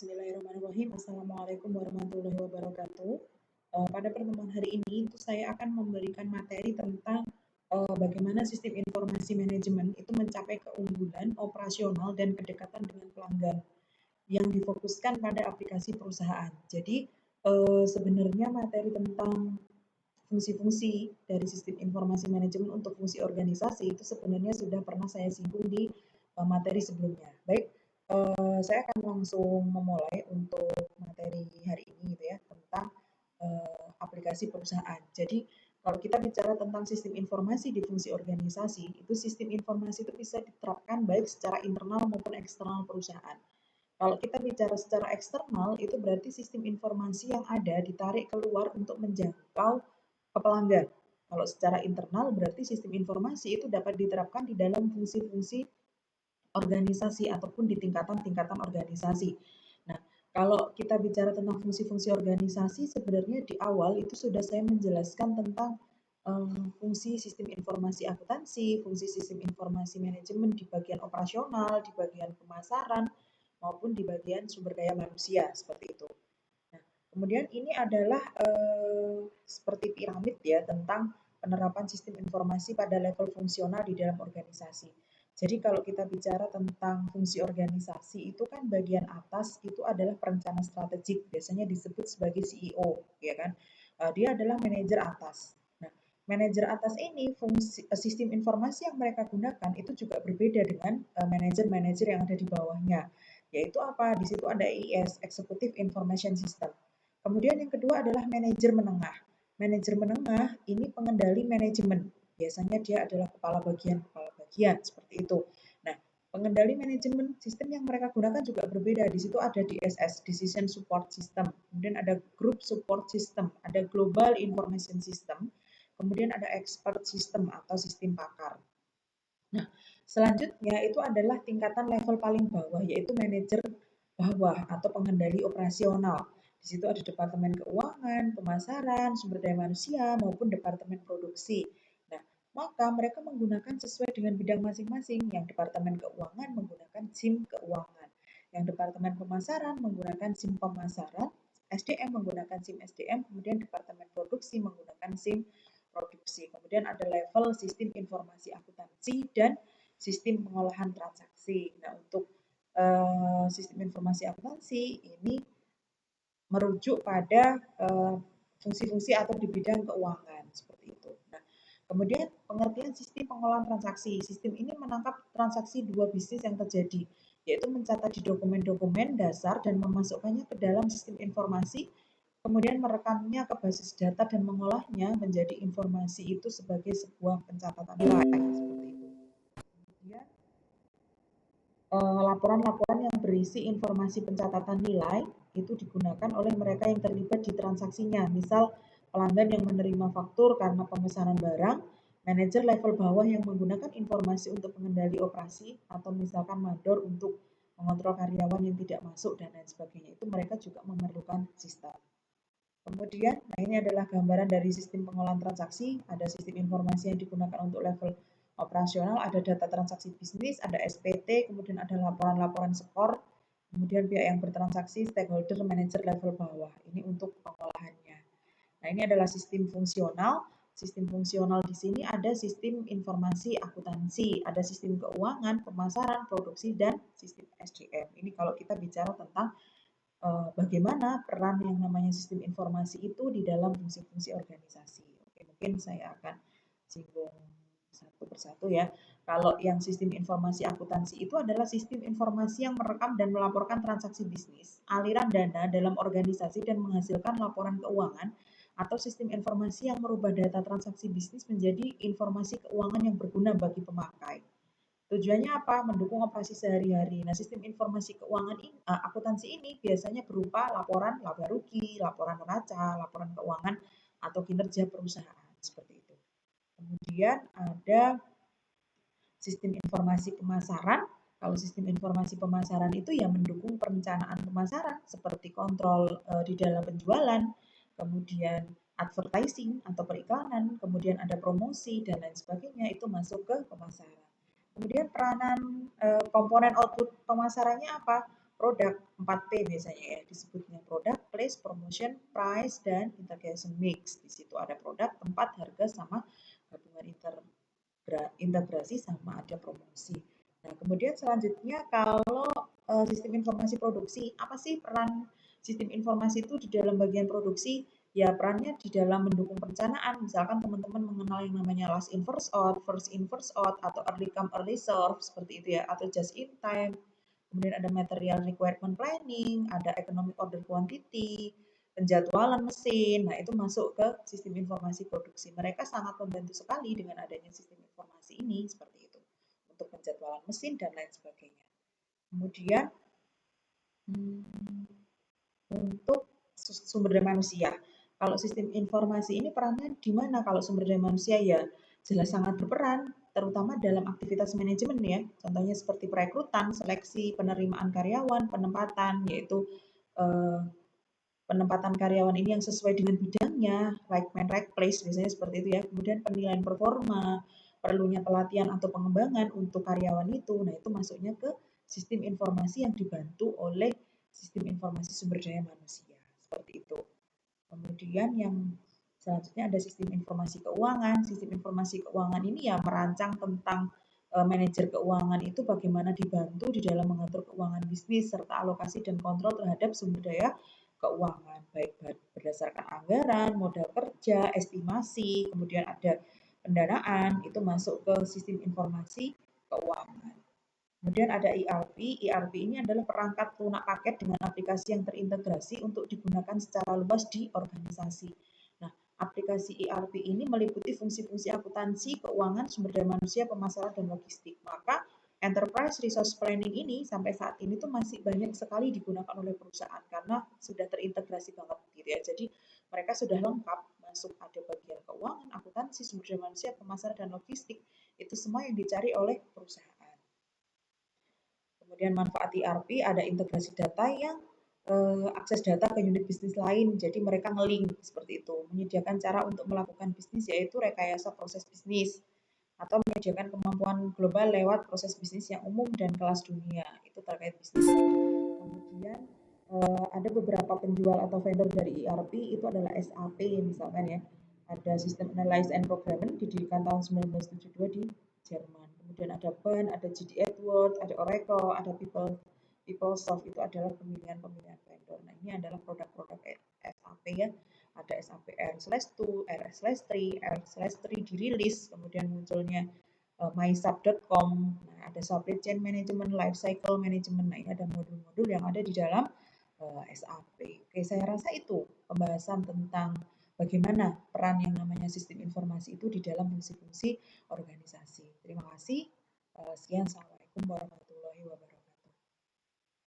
Bismillahirrahmanirrahim. Assalamualaikum warahmatullahi wabarakatuh. Pada pertemuan hari ini, saya akan memberikan materi tentang bagaimana sistem informasi manajemen itu mencapai keunggulan operasional dan kedekatan dengan pelanggan yang difokuskan pada aplikasi perusahaan. Jadi, sebenarnya materi tentang fungsi-fungsi dari sistem informasi manajemen untuk fungsi organisasi itu sebenarnya sudah pernah saya singgung di materi sebelumnya. Baik, saya akan langsung memulai untuk materi hari ini gitu ya tentang aplikasi perusahaan. Jadi kalau kita bicara tentang sistem informasi di fungsi organisasi, itu sistem informasi itu bisa diterapkan baik secara internal maupun eksternal perusahaan. Kalau kita bicara secara eksternal, itu berarti sistem informasi yang ada ditarik keluar untuk menjangkau ke pelanggan. Kalau secara internal, berarti sistem informasi itu dapat diterapkan di dalam fungsi-fungsi organisasi ataupun di tingkatan-tingkatan organisasi. Nah, kalau kita bicara tentang fungsi-fungsi organisasi, sebenarnya di awal itu sudah saya menjelaskan tentang fungsi sistem informasi akuntansi, fungsi sistem informasi manajemen di bagian operasional, di bagian pemasaran, maupun di bagian sumber daya manusia, seperti itu. Nah, kemudian ini adalah seperti piramid ya tentang penerapan sistem informasi pada level fungsional di dalam organisasi. Jadi kalau kita bicara tentang fungsi organisasi itu kan bagian atas itu adalah perencana strategik, biasanya disebut sebagai CEO, ya kan? Dia adalah manajer atas. Nah, manajer atas ini fungsi sistem informasi yang mereka gunakan itu juga berbeda dengan manajer-manajer yang ada di bawahnya. Yaitu apa? Di situ ada EIS, Executive Information System. Kemudian yang kedua adalah manajer menengah. Manajer menengah ini pengendali manajemen. Biasanya dia adalah kepala bagian seperti itu. Nah, pengendali manajemen sistem yang mereka gunakan juga berbeda. Di situ ada DSS, Decision Support System. Kemudian ada Group Support System, ada Global Information System. Kemudian ada Expert System atau sistem pakar. Nah, selanjutnya itu adalah tingkatan level paling bawah, yaitu manajer bawah atau pengendali operasional. Di situ ada departemen keuangan, pemasaran, sumber daya manusia, maupun departemen produksi. Nah, maka mereka menggunakan sesuai dengan bidang masing-masing. Yang departemen keuangan menggunakan SIM keuangan. Yang departemen pemasaran menggunakan SIM pemasaran, SDM menggunakan SIM SDM, kemudian departemen produksi menggunakan SIM produksi. Kemudian ada level sistem informasi akuntansi dan sistem pengolahan transaksi. Nah, untuk sistem informasi akuntansi ini merujuk pada fungsi-fungsi atau di bidang keuangan seperti itu. Nah, kemudian pengertian sistem pengolahan transaksi. Sistem ini menangkap transaksi dua bisnis yang terjadi, yaitu mencatat di dokumen-dokumen dasar dan memasukkannya ke dalam sistem informasi, kemudian merekamnya ke basis data dan mengolahnya menjadi informasi itu sebagai sebuah pencatatan nilai seperti itu. Kemudian laporan-laporan yang berisi informasi pencatatan nilai itu digunakan oleh mereka yang terlibat di transaksinya. Misal pelanggan yang menerima faktur karena pemesanan barang, manajer level bawah yang menggunakan informasi untuk mengendali operasi, atau misalkan mandor untuk mengontrol karyawan yang tidak masuk dan lain sebagainya. Itu mereka juga memerlukan sistem. Kemudian, nah ini adalah gambaran dari sistem pengolahan transaksi. Ada sistem informasi yang digunakan untuk level operasional, ada data transaksi bisnis, ada SPT, kemudian ada laporan-laporan skor, kemudian pihak yang bertransaksi, stakeholder, manajer level bawah. Ini untuk pengolahannya. Nah, ini adalah sistem fungsional. Sistem fungsional di sini ada sistem informasi akuntansi, ada sistem keuangan, pemasaran, produksi, dan sistem SDM. Ini kalau kita bicara tentang bagaimana peran yang namanya sistem informasi itu di dalam fungsi-fungsi organisasi. Oke, mungkin saya akan singgung satu persatu ya. Kalau yang sistem informasi akuntansi itu adalah sistem informasi yang merekam dan melaporkan transaksi bisnis, aliran dana dalam organisasi dan menghasilkan laporan keuangan, atau sistem informasi yang merubah data transaksi bisnis menjadi informasi keuangan yang berguna bagi pemakai. Tujuannya apa? Mendukung operasi sehari-hari. Nah, sistem informasi keuangan akuntansi ini biasanya berupa laporan laba rugi, laporan neraca, laporan keuangan, atau kinerja perusahaan seperti itu. Kemudian ada sistem informasi pemasaran. Kalau sistem informasi pemasaran itu ya mendukung perencanaan pemasaran seperti kontrol di dalam penjualan, kemudian advertising atau periklanan, kemudian ada promosi dan lain sebagainya, itu masuk ke pemasaran. Kemudian peranan komponen output pemasarannya apa? produk, 4P biasanya ya disebutnya, produk, place, promotion, price, dan integration mix. Di situ ada produk, tempat, harga, sama gabungan integrasi, sama ada promosi. Nah, kemudian selanjutnya kalau sistem informasi produksi, apa sih peran sistem informasi itu di dalam bagian produksi? Ya, perannya di dalam mendukung perencanaan. Misalkan teman-teman mengenal yang namanya last in first out, atau early come early serve seperti itu ya, atau just in time. Kemudian ada material requirement planning, ada economic order quantity, penjadwalan mesin. Nah, itu masuk ke sistem informasi produksi. Mereka sangat membantu sekali dengan adanya sistem informasi ini seperti itu untuk penjadwalan mesin dan lain sebagainya. Kemudian untuk sumber daya manusia. Kalau sistem informasi ini perannya di mana? Kalau sumber daya manusia ya jelas sangat berperan, terutama dalam aktivitas manajemen ya. Contohnya seperti perekrutan, seleksi, penerimaan karyawan, penempatan, yaitu eh, penempatan karyawan ini yang sesuai dengan bidangnya, right man, right place, biasanya seperti itu ya. Kemudian penilaian performa, perlunya pelatihan atau pengembangan untuk karyawan itu. Nah, itu masuknya ke sistem informasi yang dibantu oleh sistem informasi sumber daya manusia. Seperti itu. Kemudian yang selanjutnya ada sistem informasi keuangan. Sistem informasi keuangan ini ya merancang tentang manajer keuangan itu bagaimana dibantu di dalam mengatur keuangan bisnis serta alokasi dan kontrol terhadap sumber daya keuangan, baik berdasarkan anggaran, modal kerja, estimasi, kemudian ada pendanaan, itu masuk ke sistem informasi keuangan. Kemudian ada ERP. ERP ini adalah perangkat lunak paket dengan aplikasi yang terintegrasi untuk digunakan secara luas di organisasi. Nah, aplikasi ERP ini meliputi fungsi-fungsi akuntansi, keuangan, sumber daya manusia, pemasaran, dan logistik. Maka Enterprise Resource Planning ini sampai saat ini tuh masih banyak sekali digunakan oleh perusahaan karena sudah terintegrasi banget gitu ya. Jadi mereka sudah lengkap, masuk ada bagian keuangan, akuntansi, sumber daya manusia, pemasaran, dan logistik. Itu semua yang dicari oleh perusahaan. Kemudian manfaat ERP ada integrasi data yang akses data ke unit bisnis lain. Jadi mereka nge-link seperti itu. Menyediakan cara untuk melakukan bisnis yaitu rekayasa proses bisnis atau menyediakan kemampuan global lewat proses bisnis yang umum dan kelas dunia. Itu terkait bisnis. Kemudian ada beberapa penjual atau vendor dari ERP itu adalah SAP misalkan ya. Ada System Analysis and Programming didirikan tahun 1972 di Jerman. Kemudian ada BAN, ada GD Edwards, ada Oracle, ada PeopleSoft, itu adalah pemilihan-pemilihan vendor. Nah, ini adalah produk-produk SAP ya. Ada SAP R/2, R/3, R/3 dirilis, kemudian munculnya mysub.com. Nah, ada supply chain management, life cycle management. Nah, ini ada modul-modul yang ada di dalam SAP. Oke, saya rasa itu pembahasan tentang bagaimana peran yang namanya sistem informasi itu di dalam fungsi-fungsi organisasi. Terima kasih. Sekian, Assalamualaikum warahmatullahi wabarakatuh.